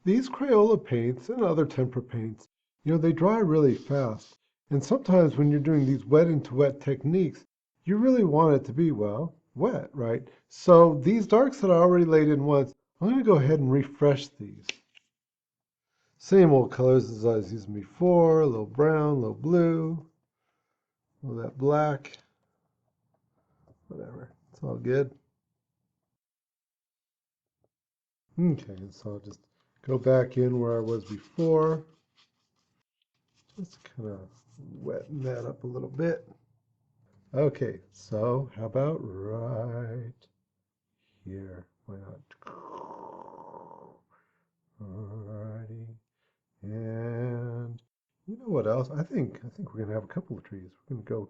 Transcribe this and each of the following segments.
These Crayola paints and other tempera paints, they dry really fast. And sometimes when you're doing these wet into wet techniques, you really want it to be, well, wet, right? So these darks that I already laid in once, I'm going to go ahead and refresh these. Same old colors as I was using before, a little brown, a little blue, a little that black, whatever. It's all good. Okay, so I'll just go back in where I was before. Just kind of wetting that up a little bit. Okay, so how about right here? Why not? Alrighty. And you know what else? I think we're gonna have a couple of trees. We're gonna go.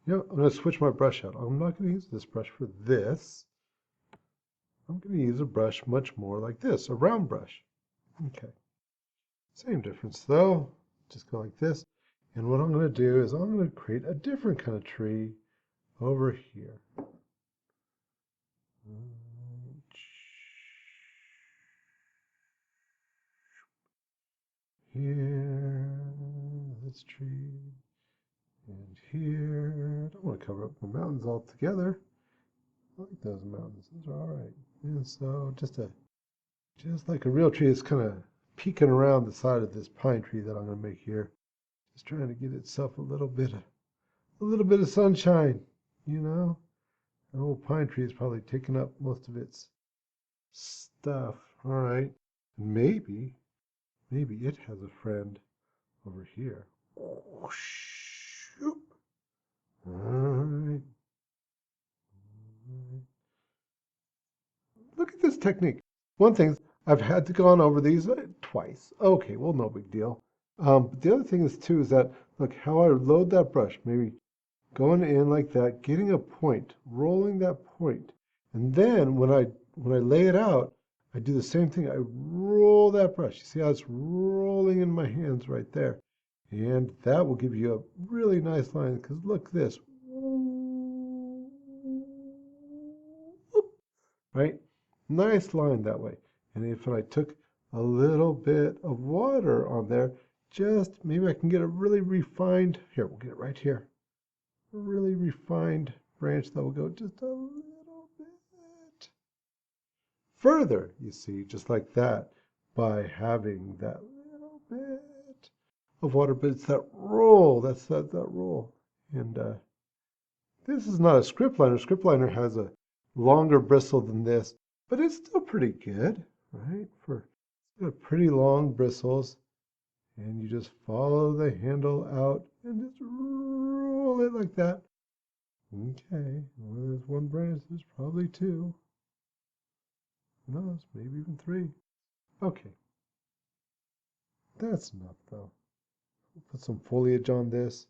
I'm gonna switch my brush out. I'm not gonna use this brush for this. I'm gonna use a brush much more like this, a round brush. Okay. Same difference though. Just go like this. And what I'm gonna do is I'm gonna create a different kind of tree over here. Here, this tree, and here. I don't want to cover up the mountains altogether. I like those mountains. Those are all right. And so just like a real tree, it's kind of peeking around the side of this pine tree that I'm going to make here. Just trying to get itself a little bit of sunshine, you know. An old pine tree is probably taking up most of its stuff. All right. Maybe it has a friend over here. Shoop. All right. Look at this technique. One thing, I've had to go on over these twice. Okay, well, no big deal. But the other thing is too is that look how I load that brush. Maybe going in like that, getting a point, rolling that point, and then when I lay it out, I do the same thing. I roll that brush. You see how it's rolling in my hands right there, and that will give you a really nice line. Because look this, right? Nice line that way. And if I took a little bit of water on there, just maybe I can get a really refined, here, we'll get it right here. A really refined branch that will go just a little bit further, you see, just like that, by having that little bit of water. But it's that roll, that's that roll. And this is not a script liner. Script liner has a longer bristle than this, but it's still pretty good, right? It's got pretty long bristles, and you just follow the handle out and just roll it like that. Okay, well, there's one branch, there's probably two. Who knows, maybe even three. Okay, that's enough though. We'll put some foliage on this.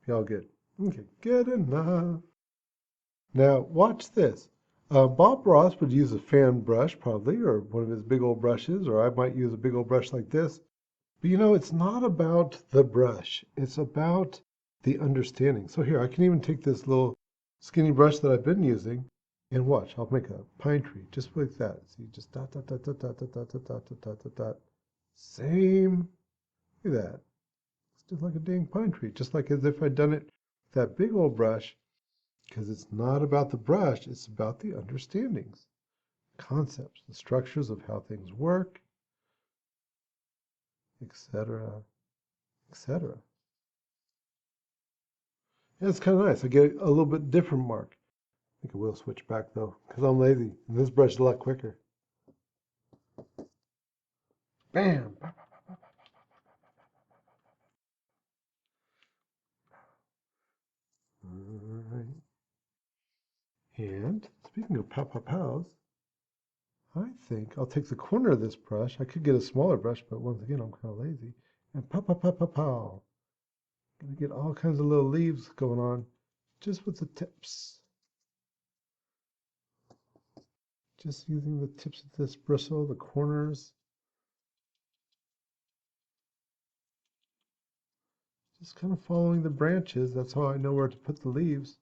Be all good. Okay, good enough. Now, watch this. Bob Ross would use a fan brush, probably, or one of his big old brushes, or I might use a big old brush like this. But it's not about the brush. It's about the understanding. So here, I can even take this little skinny brush that I've been using, and watch. I'll make a pine tree just like that. See, just dot, dot, dot, dot, dot, dot, dot, dot, dot, dot, dot, dot, dot. Same. Look at that. It's just like a dang pine tree, just like as if I'd done it with that big old brush. Because it's not about the brush, it's about the understandings, concepts, the structures of how things work, etc., etc. And it's kind of nice. I get a little bit different mark. I think I will switch back though, because I'm lazy. And this brush is a lot quicker. Bam! All right. And speaking of pow pow pows, I think I'll take the corner of this brush. I could get a smaller brush, but once again, I'm kind of lazy. And pow pow pow pow pow. Gonna get all kinds of little leaves going on just with the tips. Just using the tips of this bristle, the corners. Just kind of following the branches. That's how I know where to put the leaves.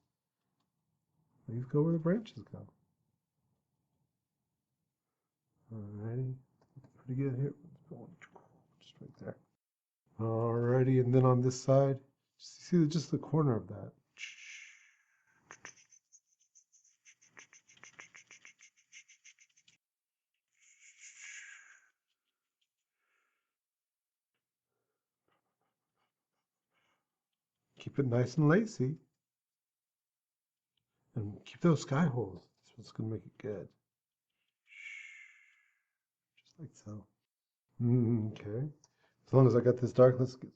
Leaves go where the branches go. Alrighty, pretty good here. Just right there. Alrighty, and then on this side, see just the corner of that. Keep it nice and lacy. And keep those sky holes. That's what's going to make it good. Just like so. Okay. As long as I got this dark, let's get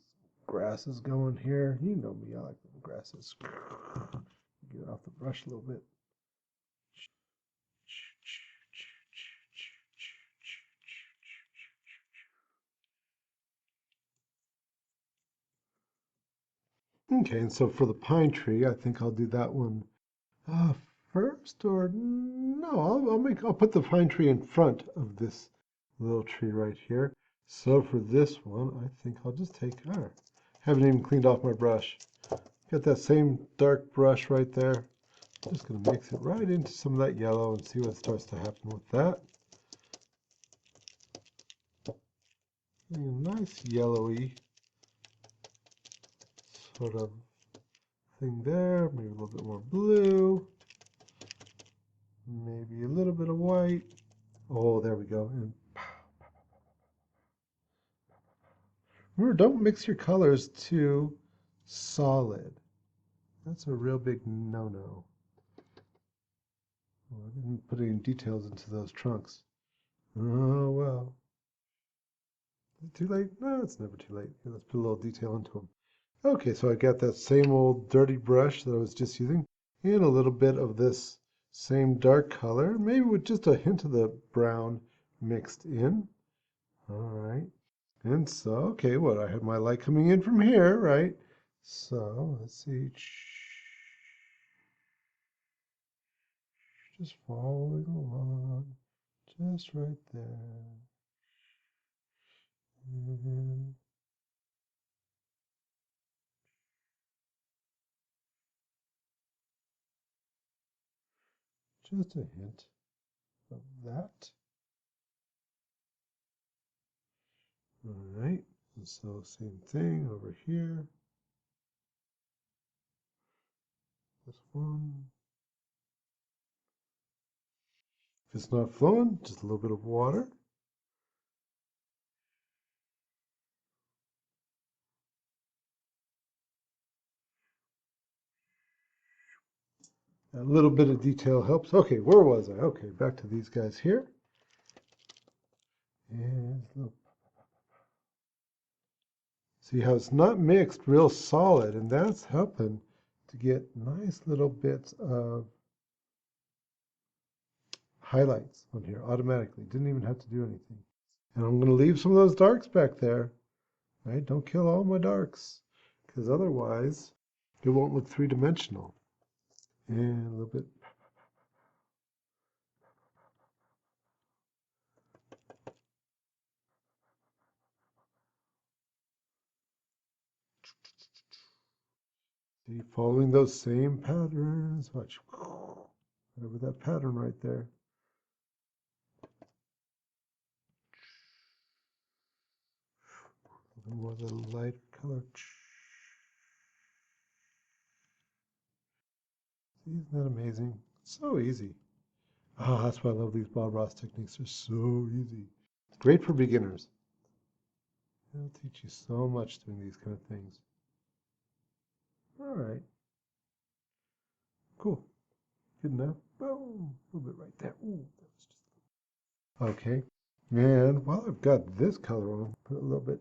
grasses going here. You know me, I like the grasses. Get it off the brush a little bit. Okay, and so for the pine tree, I think I'll do that one first, or no, I'll put the pine tree in front of this little tree right here. So for this one, I think I'll just take, haven't even cleaned off my brush. Got that same dark brush right there. I'm just gonna mix it right into some of that yellow and see what starts to happen with that. A nice yellowy sort of thing there, maybe a little bit more blue, maybe a little bit of white. Oh, there we go. And remember, don't mix your colors too solid. That's a real big no-no. Oh, I didn't put any details into those trunks. Oh, well. Is it too late? No, it's never too late. Let's put a little detail into them. Okay, so I got that same old dirty brush that I was just using, and a little bit of this same dark color, maybe with just a hint of the brown mixed in. All right. And so, okay, what? I had my light coming in from here, right? So, let's see. Just following along, just right there. And just a hint of that. All right, and so same thing over here. This one. If it's not flowing, just a little bit of water. A little bit of detail helps. Okay, where was I? Okay, back to these guys here. And look. See how it's not mixed real solid, and that's helping to get nice little bits of highlights on here automatically. Didn't even have to do anything. And I'm going to leave some of those darks back there. Right? Don't kill all my darks, because otherwise it won't look three-dimensional. And a little bit. See, following those same patterns. Watch. Over that pattern right there. A little more of the lighter color. See, isn't that amazing? So easy. Ah, that's why I love these Bob Ross techniques. They're so easy. Great for beginners. It'll teach you so much doing these kind of things. All right. Cool. Good enough. Boom. A little bit right there. Ooh, that was just. Okay. And while I've got this color on, put a little bit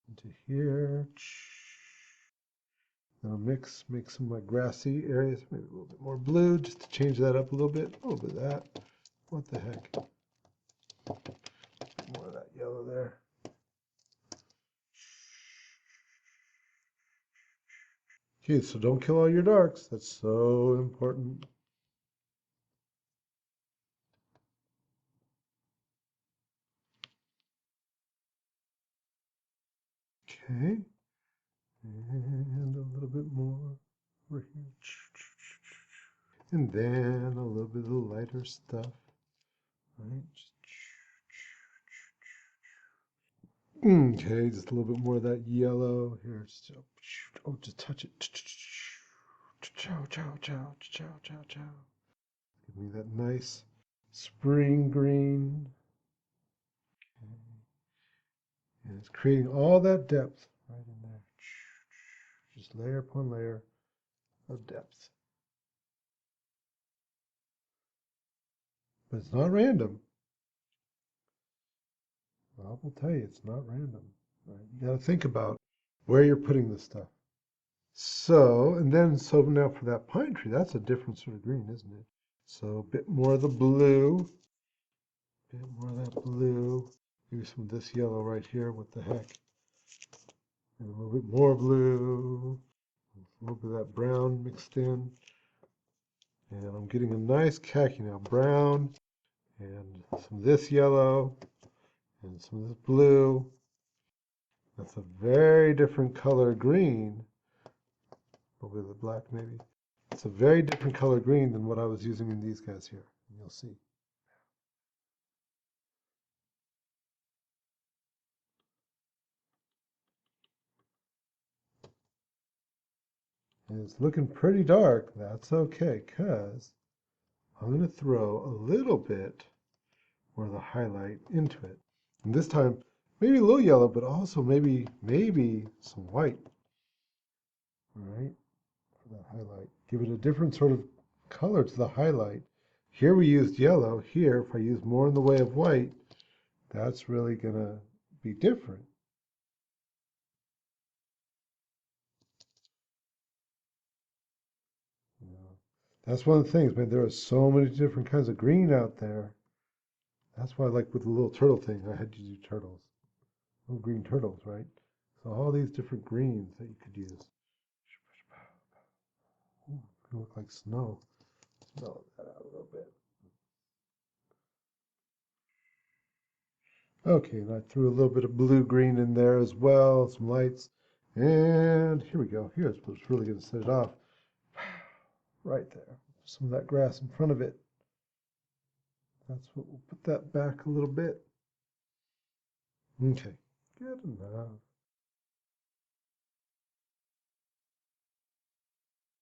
into here. Then I'll make some of my grassy areas, maybe a little bit more blue, just to change that up a little bit. A little bit of that. What the heck? More of that yellow there. Okay, so don't kill all your darks. That's so important. Okay. And a little bit more over here. And then a little bit of the lighter stuff. Right? Okay, just a little bit more of that yellow here. Just touch it. Chow, chow, chow, chow, chow, chow. Give me that nice spring green. And it's creating all that depth right in there. Just layer upon layer of depth. But it's not random. I will tell you, it's not random. Right? You got to think about where you're putting this stuff. So now for that pine tree, that's a different sort of green, isn't it? So a bit more of the blue, bit more of that blue. Maybe some of this yellow right here. What the heck? And a little bit more blue, a little bit of that brown mixed in. And I'm getting a nice khaki now, brown, and some of this yellow, and some of this blue. That's a very different color green. A little bit of the black maybe. It's a very different color green than what I was using in these guys here. You'll see. And it's looking pretty dark. That's okay, because I'm going to throw a little bit more of the highlight into it. And this time, maybe a little yellow, but also maybe some white. All right, for that highlight. Give it a different sort of color to the highlight. Here we used yellow. Here, if I use more in the way of white, that's really going to be different. You know, that's one of the things, man. There are so many different kinds of green out there. That's why, like with the little turtle thing, I had to do turtles. Little green turtles, right? So all these different greens that you could use. Ooh, it's gonna look like snow. Smell that out a little bit. Okay, and I threw a little bit of blue-green in there as well, some lights. And here we go. Here's what's really going to set it off. Right there. Some of that grass in front of it. That's what we'll put that back a little bit. Okay, good enough.